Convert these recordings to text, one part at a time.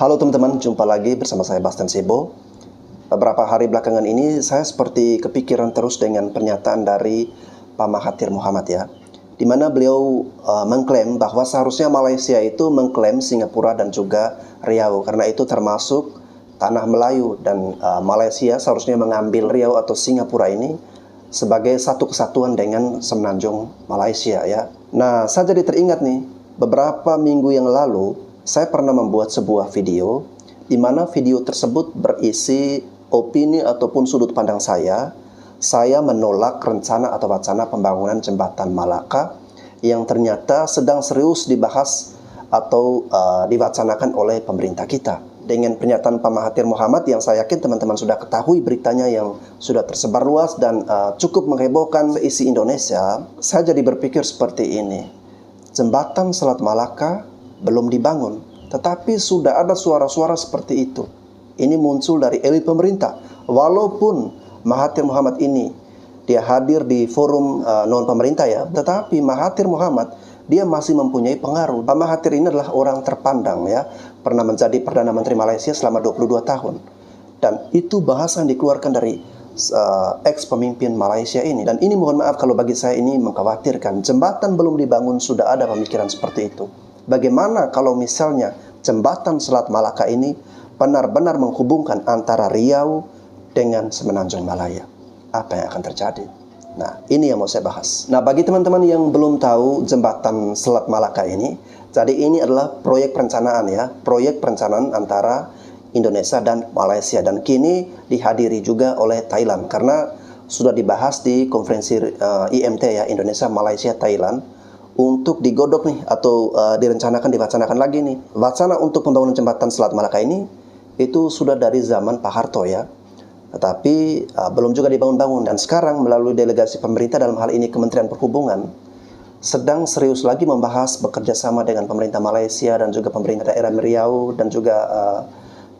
Halo teman-teman, jumpa lagi bersama saya Bastian Sibo. Beberapa hari belakangan ini saya seperti kepikiran terus dengan pernyataan dari Pak Mahathir Mohamad ya, di mana beliau mengklaim bahwa seharusnya Malaysia itu mengklaim Singapura dan juga Riau, karena itu termasuk tanah Melayu, dan Malaysia seharusnya mengambil Riau atau Singapura ini sebagai satu kesatuan dengan Semenanjung Malaysia ya. Nah, saya jadi teringat nih, beberapa minggu yang lalu saya pernah membuat sebuah video di mana video tersebut berisi opini ataupun sudut pandang saya. Saya menolak rencana atau wacana pembangunan jembatan Malaka yang ternyata sedang serius dibahas atau diwacanakan oleh pemerintah kita. Dengan pernyataan Pak Mahathir Mohamad yang saya yakin teman-teman sudah ketahui beritanya yang sudah tersebar luas dan cukup menghebohkan isi Indonesia, saya jadi berpikir seperti ini. Jembatan Selat Malaka belum dibangun, tetapi sudah ada suara-suara seperti itu. Ini muncul dari elit pemerintah. Walaupun Mahathir Mohamad ini dia hadir di forum non pemerintah ya, tetapi Mahathir Mohamad dia masih mempunyai pengaruh. Pak Mahathir ini adalah orang terpandang ya, pernah menjadi Perdana Menteri Malaysia selama 22 tahun. Dan itu bahasa yang dikeluarkan dari ex pemimpin Malaysia ini. Dan ini mohon maaf kalau bagi saya ini mengkhawatirkan. Jembatan belum dibangun sudah ada pemikiran seperti itu. Bagaimana kalau misalnya jembatan Selat Malaka ini benar-benar menghubungkan antara Riau dengan Semenanjung Malaya? Apa yang akan terjadi? Nah, ini yang mau saya bahas. Nah, bagi teman-teman yang belum tahu jembatan Selat Malaka ini, jadi ini adalah proyek perencanaan ya, proyek perencanaan antara Indonesia dan Malaysia, dan kini dihadiri juga oleh Thailand karena sudah dibahas di konferensi IMT ya, Indonesia, Malaysia, Thailand, untuk digodok nih atau diwacanakan lagi nih. Wacana untuk pembangunan jembatan Selat Malaka ini itu sudah dari zaman Pak Harto ya, tetapi belum juga dibangun-bangun. Dan sekarang melalui delegasi pemerintah, dalam hal ini Kementerian Perhubungan, sedang serius lagi membahas bekerja sama dengan pemerintah Malaysia dan juga pemerintah daerah Riau dan juga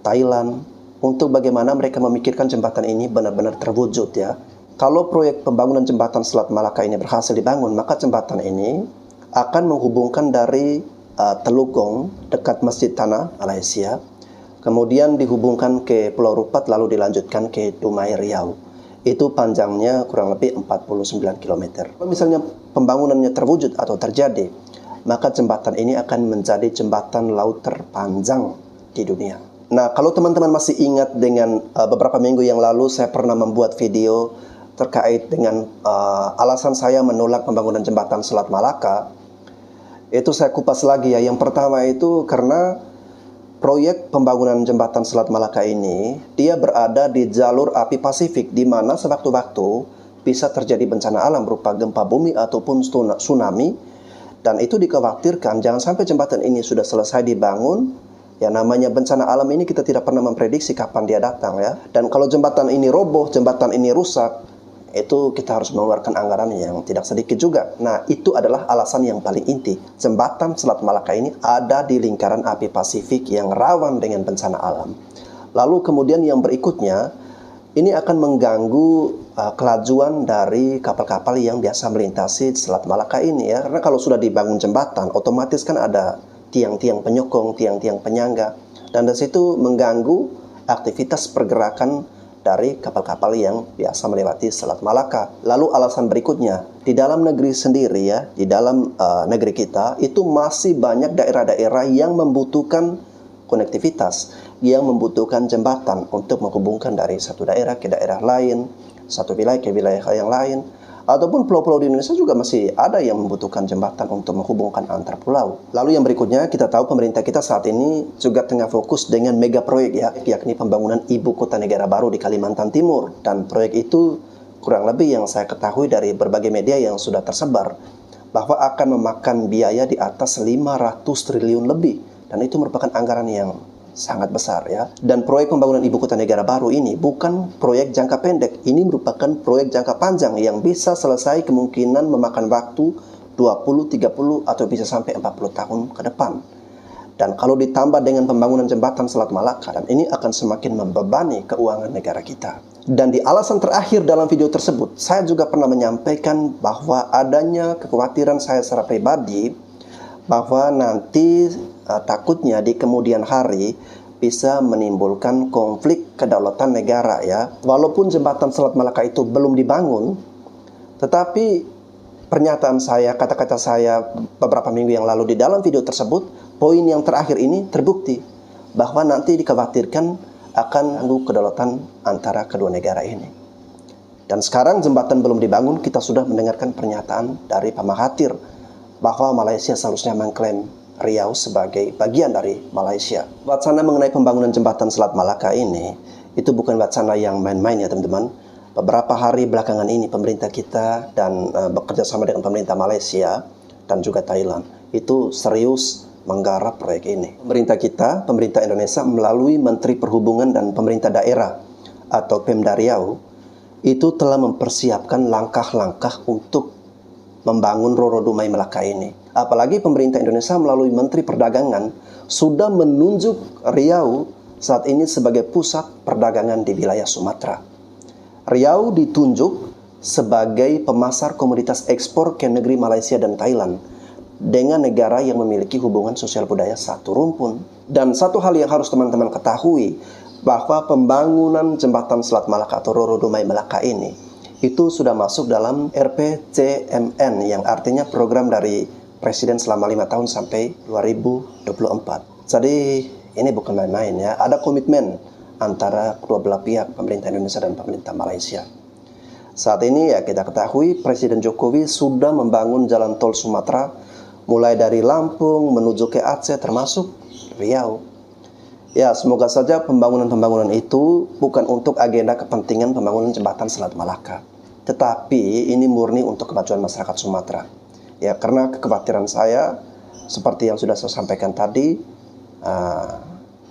Thailand untuk bagaimana mereka memikirkan jembatan ini benar-benar terwujud ya. Kalau proyek pembangunan jembatan Selat Malaka ini berhasil dibangun, maka jembatan ini akan menghubungkan dari Teluk Gong dekat Masjid Tanah Malaysia, kemudian dihubungkan ke Pulau Rupat, lalu dilanjutkan ke Dumai Riau. Itu panjangnya kurang lebih 49 km. Kalau misalnya pembangunannya terwujud atau terjadi, maka jembatan ini akan menjadi jembatan laut terpanjang di dunia. Nah, kalau teman-teman masih ingat dengan beberapa minggu yang lalu saya pernah membuat video terkait dengan alasan saya menolak pembangunan jembatan Selat Malaka. Itu saya kupas lagi ya. Yang pertama itu karena proyek pembangunan jembatan Selat Malaka ini dia berada di jalur api Pasifik, di mana sewaktu-waktu bisa terjadi bencana alam berupa gempa bumi ataupun tsunami. Dan itu dikhawatirkan jangan sampai jembatan ini sudah selesai dibangun, ya namanya bencana alam ini kita tidak pernah memprediksi kapan dia datang ya. Dan kalau jembatan ini roboh, jembatan ini rusak, itu kita harus mengeluarkan anggaran yang tidak sedikit juga. Nah, itu adalah alasan yang paling inti. Jembatan Selat Malaka ini ada di lingkaran api Pasifik yang rawan dengan bencana alam. Lalu kemudian yang berikutnya, ini akan mengganggu kelajuan dari kapal-kapal yang biasa melintasi Selat Malaka ini ya. Karena kalau sudah dibangun jembatan, otomatis kan ada tiang-tiang penyokong, tiang-tiang penyangga. Dan dari situ mengganggu aktivitas pergerakan dari kapal-kapal yang biasa melewati Selat Malaka. Lalu alasan berikutnya, di dalam negeri sendiri ya, di dalam negeri kita, itu masih banyak daerah-daerah yang membutuhkan konektivitas, yang membutuhkan jembatan untuk menghubungkan dari satu daerah ke daerah lain, satu wilayah ke wilayah yang lain, ataupun pulau-pulau di Indonesia juga masih ada yang membutuhkan jembatan untuk menghubungkan antar pulau. Lalu yang berikutnya, kita tahu pemerintah kita saat ini juga tengah fokus dengan mega proyek ya, yakni pembangunan ibu kota negara baru di Kalimantan Timur. Dan proyek itu kurang lebih yang saya ketahui dari berbagai media yang sudah tersebar, bahwa akan memakan biaya di atas 500 triliun lebih. Dan itu merupakan anggaran yang sangat besar ya. Dan proyek pembangunan ibu kota negara baru ini bukan proyek jangka pendek. Ini merupakan proyek jangka panjang yang bisa selesai kemungkinan memakan waktu 20, 30 atau bisa sampai 40 tahun ke depan. Dan kalau ditambah dengan pembangunan jembatan Selat Malaka, dan ini akan semakin membebani keuangan negara kita. Dan di alasan terakhir dalam video tersebut, saya juga pernah menyampaikan bahwa adanya kekhawatiran saya secara pribadi bahwa nanti takutnya di kemudian hari bisa menimbulkan konflik kedaulatan negara ya. Walaupun jembatan Selat Malaka itu belum dibangun, tetapi pernyataan saya, kata-kata saya beberapa minggu yang lalu di dalam video tersebut, poin yang terakhir ini terbukti bahwa nanti dikhawatirkan akan ganggu kedaulatan antara kedua negara ini. Dan sekarang jembatan belum dibangun, kita sudah mendengarkan pernyataan dari Pak Mahathir bahwa Malaysia seharusnya mengklaim Riau sebagai bagian dari Malaysia. Wacana mengenai pembangunan jembatan Selat Malaka ini, itu bukan wacana yang main-main ya teman-teman. Beberapa hari belakangan ini pemerintah kita dan bekerja sama dengan pemerintah Malaysia dan juga Thailand itu serius menggarap proyek ini. Pemerintah kita, pemerintah Indonesia melalui Menteri Perhubungan dan pemerintah daerah atau Pemda Riau itu telah mempersiapkan langkah-langkah untuk membangun Roro Dumai Melaka ini. Apalagi pemerintah Indonesia melalui Menteri Perdagangan sudah menunjuk Riau saat ini sebagai pusat perdagangan di wilayah Sumatera. Riau ditunjuk sebagai pemasar komoditas ekspor ke negeri Malaysia dan Thailand dengan negara yang memiliki hubungan sosial budaya satu rumpun. Dan satu hal yang harus teman-teman ketahui, bahwa pembangunan jembatan Selat Malaka atau Roro Dumai Melaka ini itu sudah masuk dalam RPJMN yang artinya program dari Presiden selama 5 tahun sampai 2024. Jadi ini bukan main-main ya, ada komitmen antara kedua belah pihak, pemerintah Indonesia dan pemerintah Malaysia. Saat ini ya kita ketahui Presiden Jokowi sudah membangun jalan tol Sumatera mulai dari Lampung menuju ke Aceh termasuk Riau. Ya, semoga saja pembangunan-pembangunan itu bukan untuk agenda kepentingan pembangunan jembatan Selat Malaka, tetapi ini murni untuk kemajuan masyarakat Sumatera. Ya, karena kekhawatiran saya seperti yang sudah saya sampaikan tadi,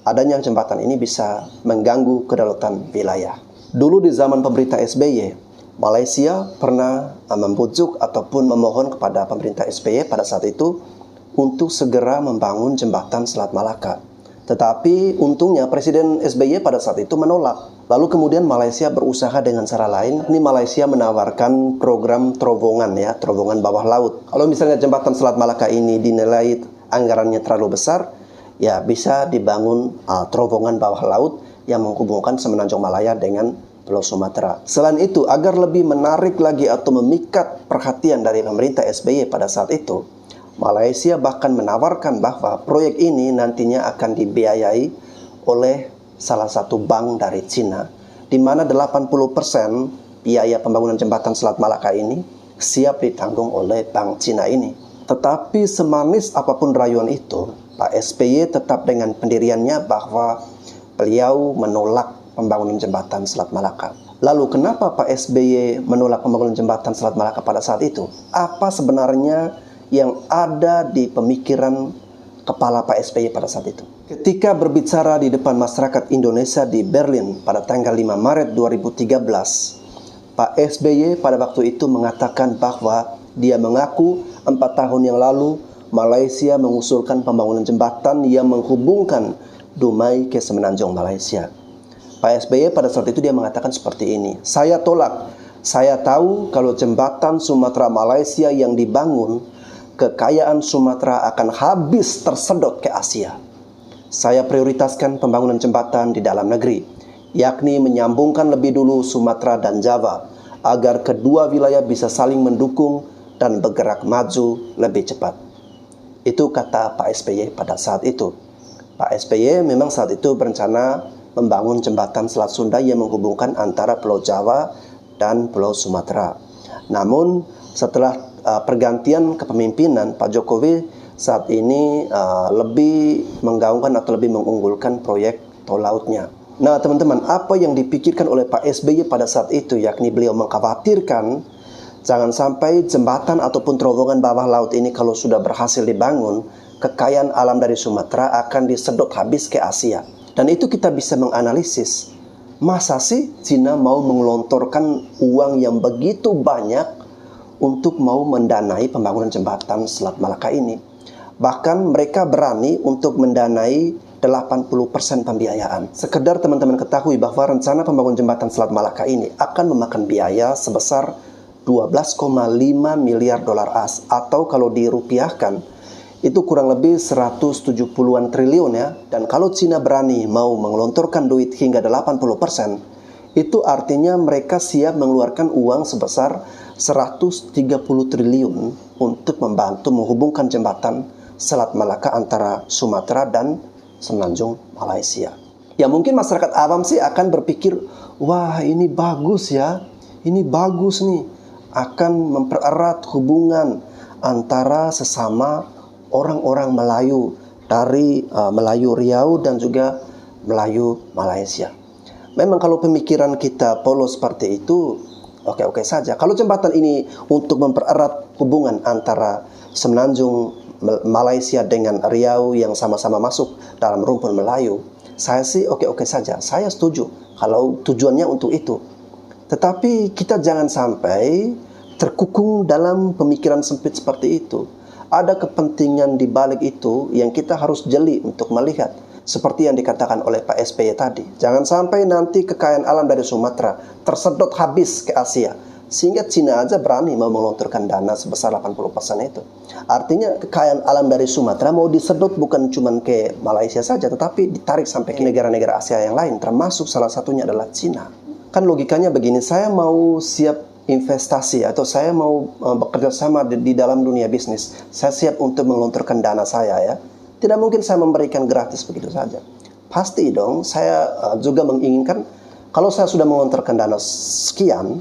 adanya jembatan ini bisa mengganggu kedaulatan wilayah. Dulu di zaman pemerintah SBY, Malaysia pernah membujuk ataupun memohon kepada pemerintah SBY pada saat itu untuk segera membangun jembatan Selat Malaka. Tetapi untungnya Presiden SBY pada saat itu menolak. Lalu kemudian Malaysia berusaha dengan cara lain. Ini Malaysia menawarkan program terowongan ya, terowongan bawah laut. Kalau misalnya jembatan Selat Malaka ini dinilai anggarannya terlalu besar, ya bisa dibangun terowongan bawah laut yang menghubungkan Semenanjung Malaya dengan Pulau Sumatera. Selain itu, agar lebih menarik lagi atau memikat perhatian dari pemerintah SBY pada saat itu, Malaysia bahkan menawarkan bahwa proyek ini nantinya akan dibiayai oleh salah satu bank dari Cina, di mana 80% biaya pembangunan jembatan Selat Malaka ini siap ditanggung oleh bank Cina ini. Tetapi semanis apapun rayuan itu, Pak SBY tetap dengan pendiriannya bahwa beliau menolak pembangunan jembatan Selat Malaka. Lalu kenapa Pak SBY menolak pembangunan jembatan Selat Malaka pada saat itu? Apa sebenarnya yang ada di pemikiran kepala Pak SBY pada saat itu? Ketika berbicara di depan masyarakat Indonesia di Berlin pada tanggal 5 Maret 2013, Pak SBY pada waktu itu mengatakan bahwa dia mengaku 4 tahun yang lalu Malaysia mengusulkan pembangunan jembatan yang menghubungkan Dumai ke Semenanjung Malaysia. Pak SBY pada saat itu dia mengatakan seperti ini, "Saya tolak. Saya tahu kalau jembatan Sumatera Malaysia yang dibangun, kekayaan Sumatera akan habis tersedot ke Asia. Saya prioritaskan pembangunan jembatan di dalam negeri, yakni menyambungkan lebih dulu Sumatera dan Java, agar kedua wilayah bisa saling mendukung dan bergerak maju lebih cepat." Itu kata Pak SBY pada saat itu. Pak SBY memang saat itu berencana membangun jembatan Selat Sunda yang menghubungkan antara Pulau Jawa dan Pulau Sumatera. Namun setelah pergantian kepemimpinan, Pak Jokowi saat ini lebih menggaungkan atau lebih mengunggulkan proyek tol lautnya. Nah teman-teman, apa yang dipikirkan oleh Pak SBY pada saat itu, yakni beliau mengkhawatirkan jangan sampai jembatan ataupun terowongan bawah laut ini kalau sudah berhasil dibangun, kekayaan alam dari Sumatera akan disedot habis ke Asia. Dan itu kita bisa menganalisis, masa sih Cina mau mengelontorkan uang yang begitu banyak untuk mau mendanai pembangunan jembatan Selat Malaka ini. Bahkan mereka berani untuk mendanai 80% pembiayaan. Sekedar teman-teman ketahui bahwa rencana pembangunan jembatan Selat Malaka ini akan memakan biaya sebesar 12,5 miliar dolar AS, atau kalau dirupiahkan itu kurang lebih 170-an triliun ya. Dan kalau Cina berani mau mengelontorkan duit hingga 80%, itu artinya mereka siap mengeluarkan uang sebesar 130 triliun untuk membantu menghubungkan jembatan Selat Malaka antara Sumatera dan Semenanjung Malaysia. Ya mungkin masyarakat awam sih akan berpikir, wah ini bagus ya, ini bagus nih, akan mempererat hubungan antara sesama orang-orang Melayu dari Melayu Riau dan juga Melayu Malaysia. Memang kalau pemikiran kita polos seperti itu, oke-oke saja. Kalau jembatan ini untuk mempererat hubungan antara Semenanjung Malaysia dengan Riau yang sama-sama masuk dalam rumpun Melayu, saya sih oke-oke saja. Saya setuju kalau tujuannya untuk itu. Tetapi kita jangan sampai terkukung dalam pemikiran sempit seperti itu. Ada kepentingan di balik itu yang kita harus jeli untuk melihat. Seperti yang dikatakan oleh Pak SBY tadi. Jangan sampai nanti kekayaan alam dari Sumatera tersedot habis ke Asia. Sehingga Cina aja berani mau melontarkan dana sebesar 80% itu. Artinya kekayaan alam dari Sumatera mau disedot bukan cuma ke Malaysia saja, tetapi ditarik sampai ke negara-negara Asia yang lain. Termasuk salah satunya adalah Cina. Kan logikanya begini, saya mau siap investasi atau saya mau bekerja sama di dalam dunia bisnis, saya siap untuk melontarkan dana saya ya. Tidak mungkin saya memberikan gratis begitu saja. Pasti dong, saya juga menginginkan kalau saya sudah melontarkan dana sekian,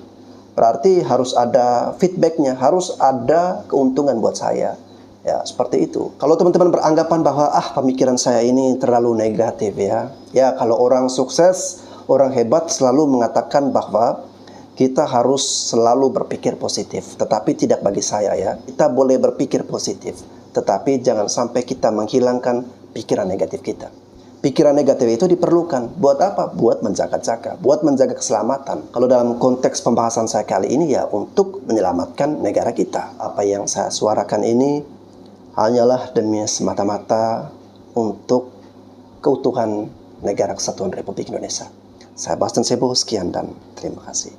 berarti harus ada feedbacknya, harus ada keuntungan buat saya. Ya, seperti itu. Kalau teman-teman beranggapan bahwa pemikiran saya ini terlalu negatif ya. Ya, kalau orang sukses, orang hebat selalu mengatakan bahwa kita harus selalu berpikir positif, tetapi tidak bagi saya ya. Kita boleh berpikir positif, tetapi jangan sampai kita menghilangkan pikiran negatif kita. Pikiran negatif itu diperlukan. Buat apa? Buat menjaga-jaga, buat menjaga keselamatan. Kalau dalam konteks pembahasan saya kali ini ya untuk menyelamatkan negara kita. Apa yang saya suarakan ini hanyalah demi semata-mata untuk keutuhan negara kesatuan Republik Indonesia. Saya Bastian Sebo, sekian dan terima kasih.